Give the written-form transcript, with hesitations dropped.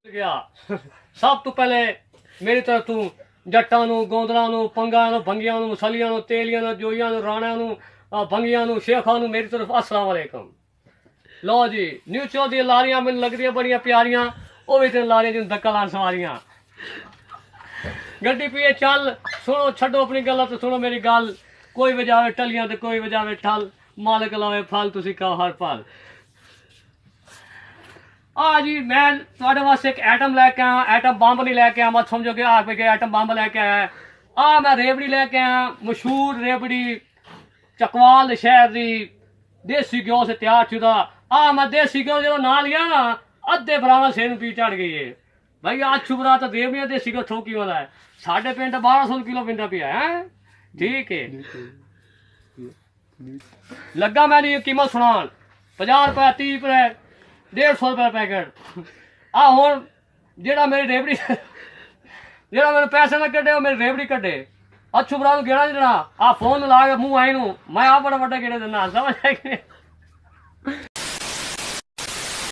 ਗਿਆ ਸਭ ਤੋਂ ਪਹਿਲੇ ਮੇਰੀ ਤਰਫ ਤੋਂ ਜੱਟਾਂ ਨੂੰ, ਗੋਂਦਲਾਂ ਨੂੰ, ਪੰਗਾਂ ਨੂੰ, ਭੰਗੀਆਂ ਨੂੰ, ਮਸਲੀਆਂ ਨੂੰ, ਤੇਲੀਆਂ ਨੂੰ, ਜੋਈਆਂ ਨੂੰ, ਰਾਣਿਆਂ ਨੂੰ, ਭੰਗੀਆਂ ਨੂੰ, ਸ਼ੇਖਾਂ ਨੂੰ ਮੇਰੀ ਤਰਫ अस्सलाम वालेकुम। लो जी न्यू शो दी लारियां मैनूं लगदियां बड़ियां प्यारियां, ਉਹ ਵੀ ਤੈਨੂੰ ਲਾਰੀਆਂ ਜਿਹਨੂੰ ਧੱਕਾ ਲਾਉਣ ਸਵਾਰੀਆਂ। ਗੱਡੀ ਪੀਏ ਚੱਲ, ਸੁਣੋ ਛੱਡੋ ਆਪਣੀ ਗੱਲਾਂ ਤੇ ਸੁਣੋ ਮੇਰੀ ਗੱਲ। ਕੋਈ ਵਜਾਵੇ ਟੱਲੀਆਂ ਤੇ ਕੋਈ ਵਜਾਵੇ ਠੱਲ, ਮਾਲਕ ਲਾਵੇ ਫਲ ਤੁਸੀਂ ਕਹੋ ਹਰ ਪਲ। ਆ ਜੀ ਮੈਂ ਤੁਹਾਡੇ ਵਾਸਤੇ ਇੱਕ ਐਟਮ ਲੈ ਕੇ ਆਇਆ, ਐਟਮ ਬੰਬ ਨਹੀਂ ਲੈ ਕੇ ਆਇਆ ਮਤ ਸਮਝੋ ਕਿ ਆ ਕੇ ਐਟਮ ਬੰਬ ਲੈ ਕੇ ਆਇਆ। ਆ ਮੈਂ ਰੇਵੜੀ ਲੈ ਕੇ ਆਇਆ, ਮਸ਼ਹੂਰ ਰੇਵੜੀ चकवाल शहर की देसी घ्यो से तैयार शुदा। मैं देसी घ्यो जो ना लिया ना अद्धे बराबर सिर पी चढ़ गई है भाई। आज छुबरा तो देवनिया देसी घ्यो थोकी वाला है, साढ़े पिंड 1200 किलो पिंडा पिया है। ठीक है लगा मैंने ये कीमत सुनान 50 रुपए 30 रुपए 150 रुपए पैकेट। हूँ जेड़ा मेरी रेवड़ी जेड़ा मेरे पैसे ना कटे मेरी रेवड़ी कटे अच्छू भरा गेड़ा नहीं देना। फोन ला के मुँह आई नू मैं आप बड़ा बड़ा गेड़े देना समझ